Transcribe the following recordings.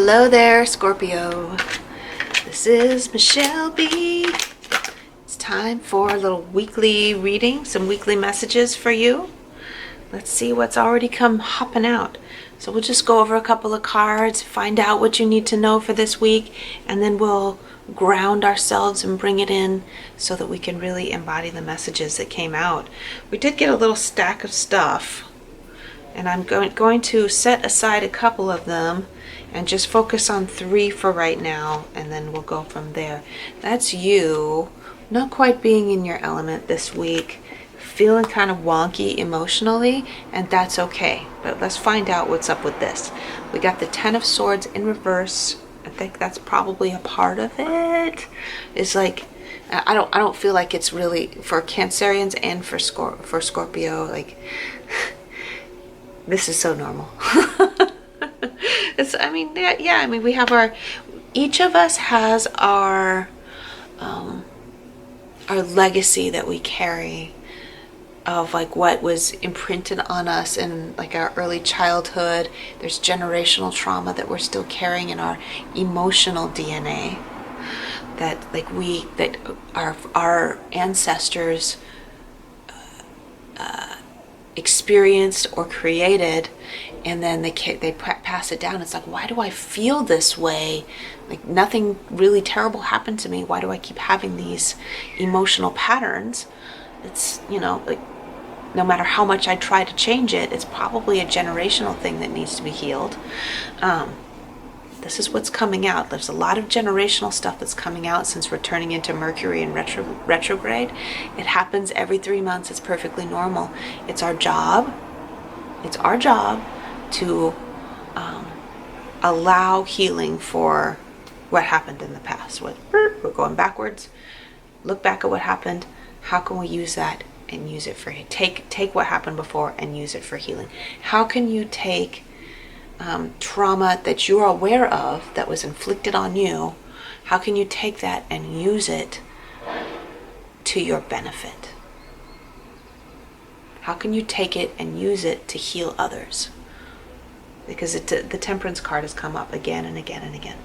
Hello there, Scorpio. This is Michele B. It's time for a little weekly reading, some weekly messages for you. Let's see what's already come hopping out. So we'll just go over a couple of cards, find out what you need to know for this week, and then we'll ground ourselves and bring it in so that we can really embody the messages that came out. We did get a little stack of stuff, and I'm going to set aside a couple of them and just focus on 3 for right now, and then we'll go from there. That's you not quite being in your element this week, feeling kind of wonky emotionally, and that's okay. But let's find out what's up with this. We got the 10 of Swords in reverse. I think that's probably a part of it. It's like I don't feel like it's really for Cancerians and for Scorpio. Like this is so normal. We have each of us has our legacy that we carry of like what was imprinted on us in like our early childhood. There's generational trauma that we're still carrying in our emotional DNA that our ancestors experienced or created, and then they pass it down. It's like, why do I feel this way? Like nothing really terrible happened to me. Why do I keep having these emotional patterns? It's, like no matter how much I try to change it, it's probably a generational thing that needs to be healed. This is what's coming out. There's a lot of generational stuff that's coming out since we're turning into Mercury in retrograde. It happens every 3 months. It's perfectly normal. It's our job to allow healing for what happened in the past. We're going backwards. Look back at what happened. How can we use that and use it for take what happened before and use it for healing? How can you take trauma that you're aware of that was inflicted on you? How can you take that and use it to your benefit? How can you take it and use it to heal others? Because the Temperance card has come up again and again and again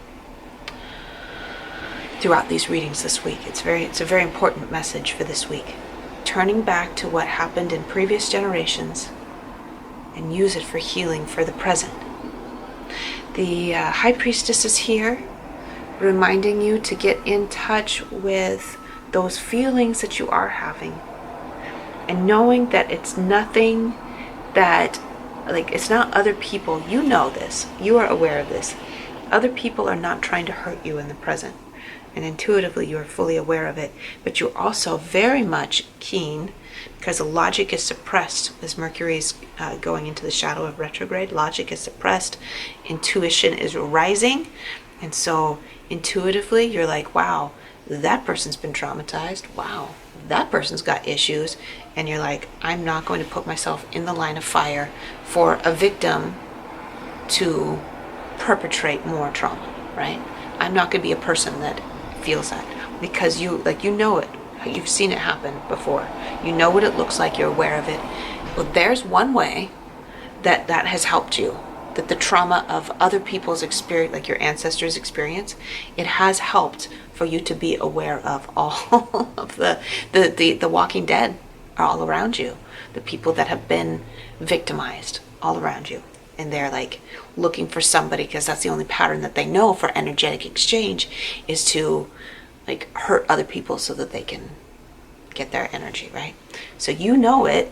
throughout these readings this week. It's a very important message for this week. Turning back to what happened in previous generations and use it for healing for the present. The High Priestess is here, reminding you to get in touch with those feelings that you are having, and knowing that it's nothing that, it's not other people. You know this. You are aware of this. Other people are not trying to hurt you in the present. And intuitively you are fully aware of it. But you're also very much keen, because the logic is suppressed as Mercury is going into the shadow of retrograde. Logic is suppressed. Intuition is rising. And so intuitively you're like, wow, that person's been traumatized. Wow, that person's got issues. And you're like, I'm not going to put myself in the line of fire for a victim to perpetrate more trauma, right? I'm not going to be a person that feels that, because you know it. You've seen it happen before. You know what it looks like. You're aware of it. Well, there's one way that has helped you, that the trauma of other people's experience, like your ancestors' experience, it has helped for you to be aware of all of the Walking Dead are all around you. The people that have been victimized all around you. And they're like looking for somebody, because that's the only pattern that they know for energetic exchange, is to like hurt other people so that they can get their energy, right? So you know it,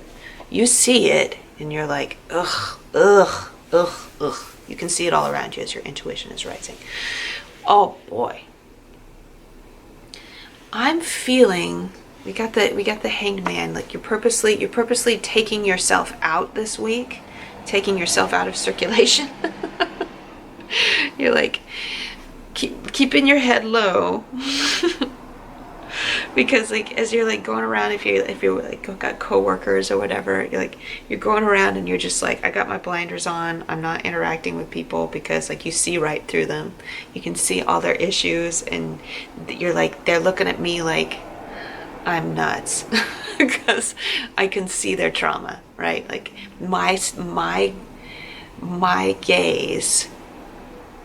you see it, and you're like, ugh, ugh, ugh, ugh. You can see it all around you as your intuition is rising. Oh boy. I'm feeling we got the Hanged Man. Like you're purposely taking yourself out this week. Taking yourself out of circulation. You're like keeping your head low. Because like as you're like going around, if you're like got coworkers or whatever, you're going around and you're just like, I got my blinders on. I'm not interacting with people, because like you see right through them. You can see all their issues, and you're like, they're looking at me like I'm nuts. Because I can see their trauma, right? Like my gaze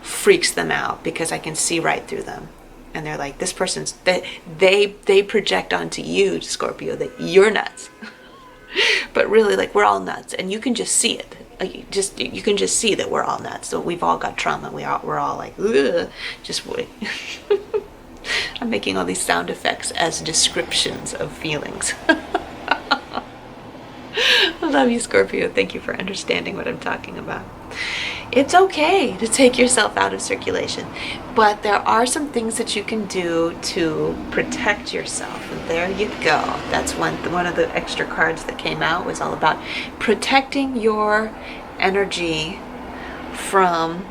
freaks them out because I can see right through them. And they're like, this person's, they project onto you, Scorpio, that you're nuts. But really, like, we're all nuts, and you can just see it. You can just see that we're all nuts. So we've all got trauma. We're all like, ugh, just wait. I'm making all these sound effects as descriptions of feelings. I love you, Scorpio. Thank you for understanding what I'm talking about. It's okay to take yourself out of circulation, but there are some things that you can do to protect yourself. And there you go. That's one of the extra cards that came out was all about protecting your energy from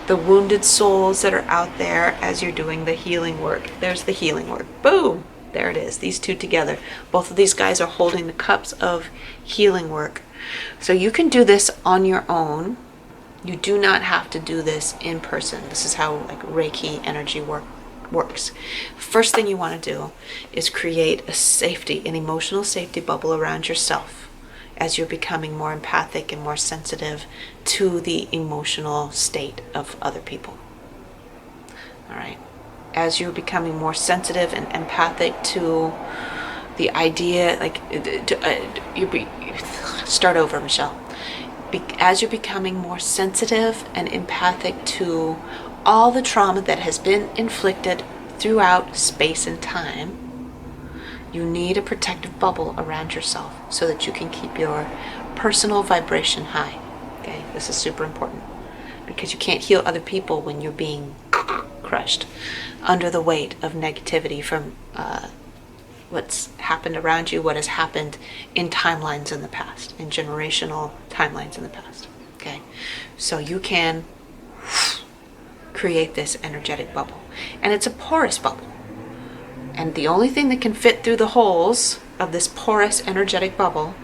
the wounded souls that are out there as you're doing the healing work. There's the healing work. Boom! There it is. These two together. Both of these guys are holding the cups of healing work. So you can do this on your own. You do not have to do this in person. This is how like Reiki energy works. First thing you want to do is create an emotional safety bubble around yourself as you're becoming more empathic and more sensitive to the emotional state of other people. All right. As you're becoming more sensitive and empathic to the idea, start over, Michelle. As you're becoming more sensitive and empathic to all the trauma that has been inflicted throughout space and time, you need a protective bubble around yourself so that you can keep your personal vibration high. Okay, this is super important because you can't heal other people when you're being crushed under the weight of negativity from what's happened around you, what has happened in timelines in the past, in generational timelines in the past. Okay, so you can create this energetic bubble, and it's a porous bubble, and the only thing that can fit through the holes of this porous energetic bubble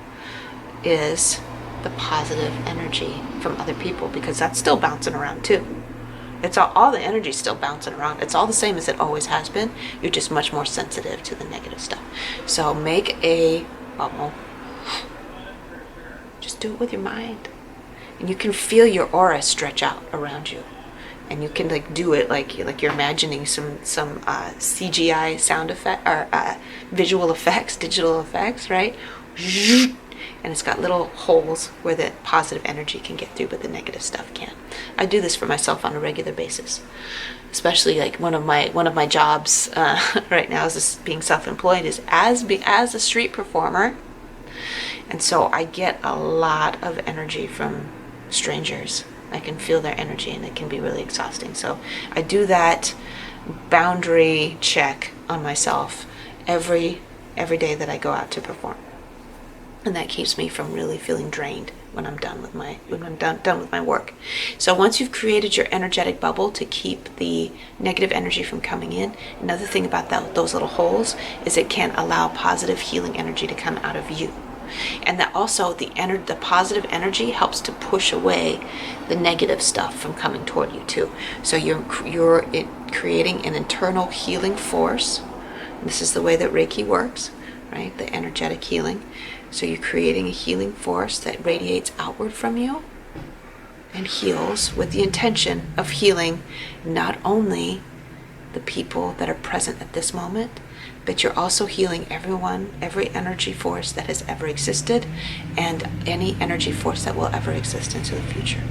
is the positive energy from other people, because that's still bouncing around too. It's all the energy's still bouncing around. It's all the same as it always has been. You're just much more sensitive to the negative stuff. So make a bubble. Just do it with your mind. And you can feel your aura stretch out around you. And you can do it like you're imagining some CGI sound effect or visual effects, digital effects, right? And it's got little holes where the positive energy can get through, but the negative stuff can't. I do this for myself on a regular basis, especially like one of my jobs right now is being self-employed is as a street performer, and so I get a lot of energy from strangers. I can feel their energy, and it can be really exhausting. So I do that boundary check on myself every day that I go out to perform. And that keeps me from really feeling drained when I'm done with my work. So once you've created your energetic bubble to keep the negative energy from coming in, another thing about those little holes is it can allow positive healing energy to come out of you. And that also the positive energy helps to push away the negative stuff from coming toward you too. So you're creating an internal healing force. This is the way that Reiki works, right? The energetic healing. So you're creating a healing force that radiates outward from you and heals with the intention of healing not only the people that are present at this moment, but you're also healing everyone, every energy force that has ever existed, and any energy force that will ever exist into the future.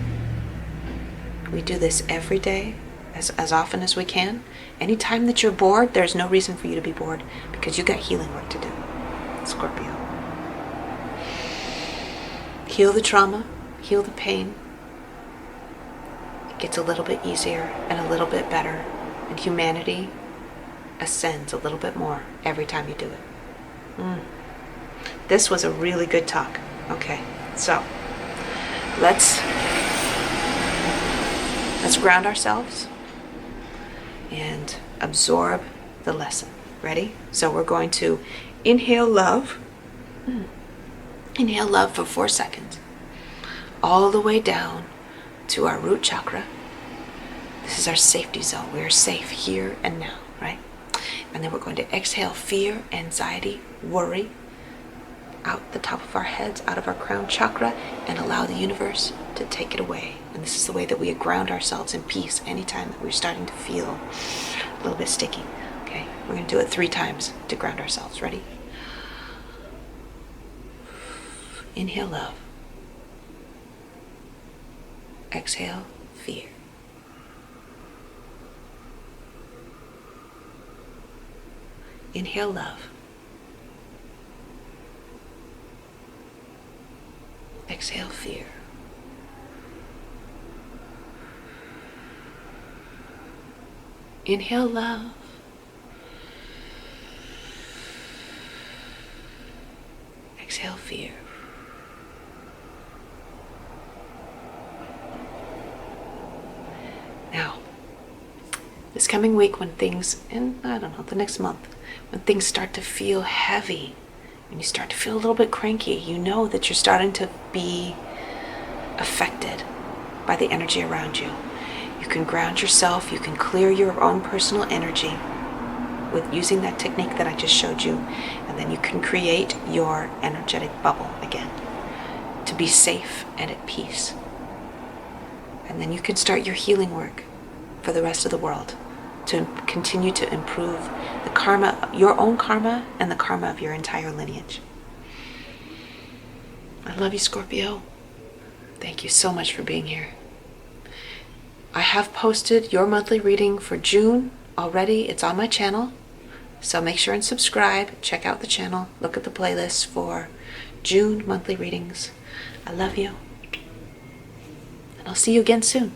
We do this every day, as often as we can. Anytime that you're bored, there's no reason for you to be bored, because you got healing work to do, Scorpio. Heal the trauma, heal the pain. It gets a little bit easier and a little bit better, and humanity ascends a little bit more every time you do it. This was a really good talk. Okay, so let's ground ourselves and absorb the lesson. Ready? So we're going to inhale love. Inhale love for 4 seconds, all the way down to our root chakra. This is our safety zone. We are safe here and now, right? And then we're going to exhale fear, anxiety, worry, out the top of our heads, out of our crown chakra, and allow the universe to take it away. And this is the way that we ground ourselves in peace anytime that we're starting to feel a little bit sticky. Okay, we're going to do it 3 times to ground ourselves. Ready? Inhale love. Exhale fear. Inhale love. Exhale fear. Inhale love. Exhale fear. Now, this coming week when things, and I don't know, the next month, when things start to feel heavy, when you start to feel a little bit cranky, you know that you're starting to be affected by the energy around you. You can ground yourself, you can clear your own personal energy with using that technique that I just showed you, and then you can create your energetic bubble again to be safe and at peace. And then you can start your healing work for the rest of the world to continue to improve the karma, your own karma, and the karma of your entire lineage. I love you, Scorpio. Thank you so much for being here. I have posted your monthly reading for June already. It's on my channel. So make sure and subscribe. Check out the channel. Look at the playlist for June monthly readings. I love you. And I'll see you again soon.